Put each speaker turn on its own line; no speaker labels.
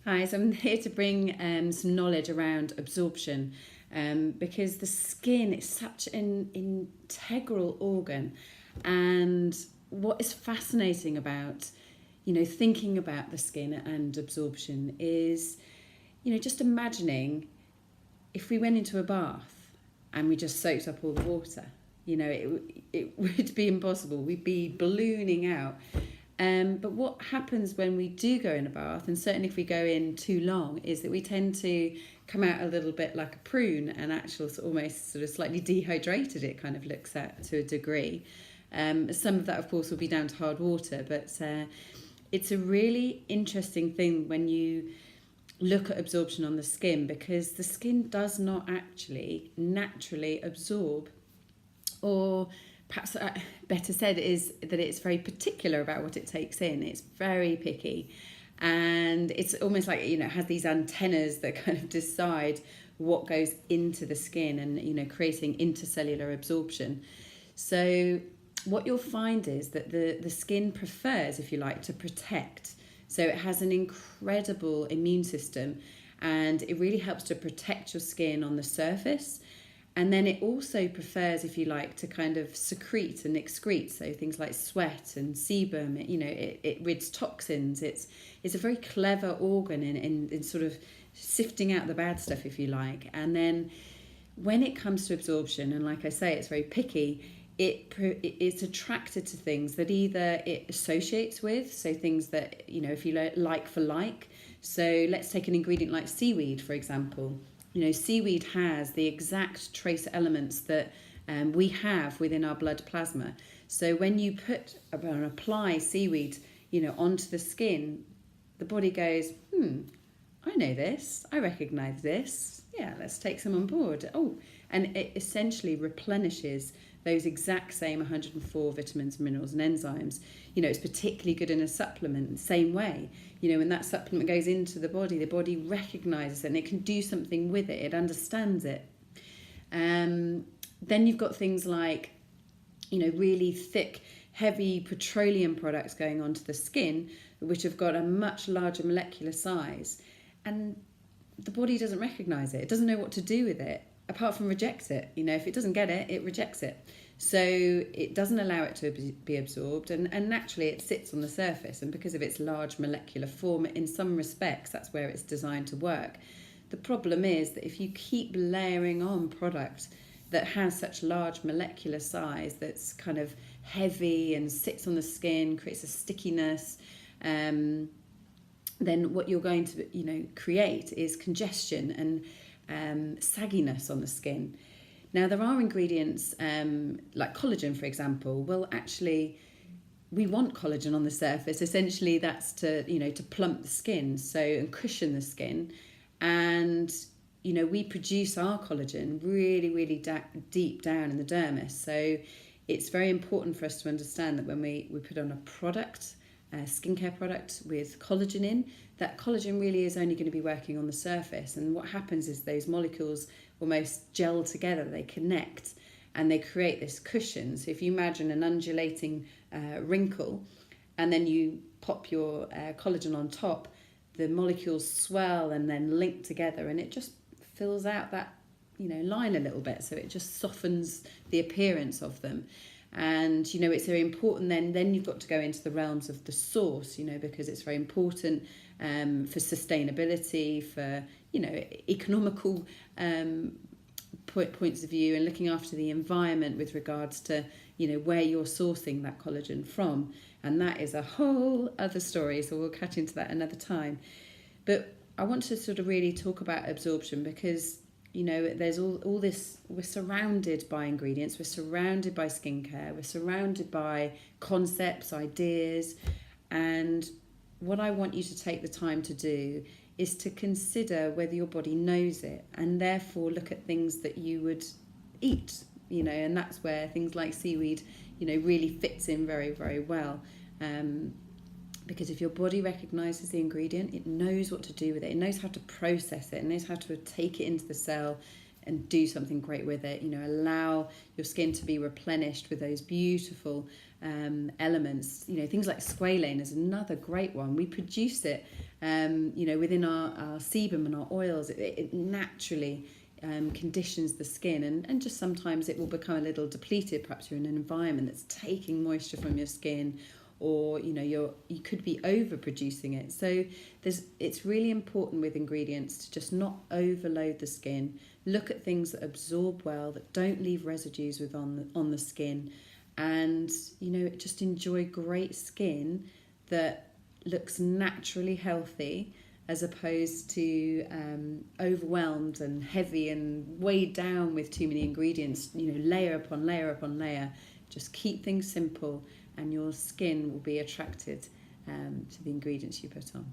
Hi, so I'm here to bring some knowledge around absorption because the skin is such an integral organ. And what is fascinating about, thinking about the skin and absorption is, just imagining if we went into a bath and we just soaked up all the water, it would be impossible. We'd be ballooning out. But what happens when we do go in a bath, and certainly if we go in too long, is that we tend to come out a little bit like a prune and almost sort of slightly dehydrated, it kind of looks at to a degree. Some of that, of course, will be down to hard water, but it's a really interesting thing when you look at absorption on the skin, because the skin does not actually naturally absorb, or perhaps better said is that it's very particular about what it takes in. It's very picky, and it's almost like it has these antennas that kind of decide what goes into the skin, and creating intercellular absorption. So what you'll find is that the skin prefers, if you like, to protect. So it has an incredible immune system, and it really helps to protect your skin on the surface. And then it also prefers, if you like, to kind of secrete and excrete. So things like sweat and sebum, it rids toxins. It's a very clever organ in sort of sifting out the bad stuff, if you like. And then when it comes to absorption, and like I say, it's very picky, it's attracted to things that either it associates with, so things that, if you like for like. So let's take an ingredient like seaweed, for example. Seaweed has the exact trace elements that we have within our blood plasma. So when you apply seaweed, onto the skin, the body goes, I know this, I recognise this, yeah, let's take some on board. Oh, and it essentially replenishes those exact same 104 vitamins, minerals and enzymes. It's particularly good in a supplement the same way. When that supplement goes into the body recognises it and it can do something with it, it understands it. Then you've got things like, really thick, heavy petroleum products going onto the skin, which have got a much larger molecular size. And the body doesn't recognise it. It doesn't know what to do with it, apart from reject it. If it doesn't get it, it rejects it. So it doesn't allow it to be absorbed, and naturally it sits on the surface, and because of its large molecular form, in some respects, that's where it's designed to work. The problem is that if you keep layering on product that has such large molecular size, that's kind of heavy and sits on the skin, creates a stickiness, then what you're going to create is congestion and sagginess on the skin. Now, there are ingredients like collagen, for example. Well, actually, we want collagen on the surface. Essentially, that's to plump the skin, and cushion the skin. And, we produce our collagen really, really deep down in the dermis. So it's very important for us to understand that when we put on a product, a skincare product with collagen in, that collagen really is only going to be working on the surface. And what happens is those molecules almost gel together, they connect, and they create this cushion. So if you imagine an undulating wrinkle, and then you pop your collagen on top, the molecules swell and then link together, and it just fills out that line a little bit, so it just softens the appearance of them. And it's very important then you've got to go into the realms of the source, because it's very important for sustainability, for economical points of view, and looking after the environment with regards to where you're sourcing that collagen from. And that is a whole other story, so we'll catch into that another time. But I want to sort of really talk about absorption, because there's all this, we're surrounded by ingredients, we're surrounded by skincare, we're surrounded by concepts, ideas, and what I want you to take the time to do is to consider whether your body knows it, and therefore look at things that you would eat, and that's where things like seaweed, really fits in very, very well. Because if your body recognises the ingredient, it knows what to do with it, it knows how to process it, it knows how to take it into the cell, and do something great with it. You know, allow your skin to be replenished with those beautiful elements. You know, things like squalane is another great one. We produce it, you know, within our sebum and our oils. It naturally conditions the skin, and just sometimes it will become a little depleted. Perhaps you're in an environment that's taking moisture from your skin, or you know you could be overproducing it. So it's really important with ingredients to just not overload the skin. Look at things that absorb well, that don't leave residues on the skin, and you know, just enjoy great skin that looks naturally healthy, as opposed to overwhelmed and heavy and weighed down with too many ingredients, you know, layer upon layer upon layer. Just keep things simple, and your skin will be attracted to the ingredients you put on.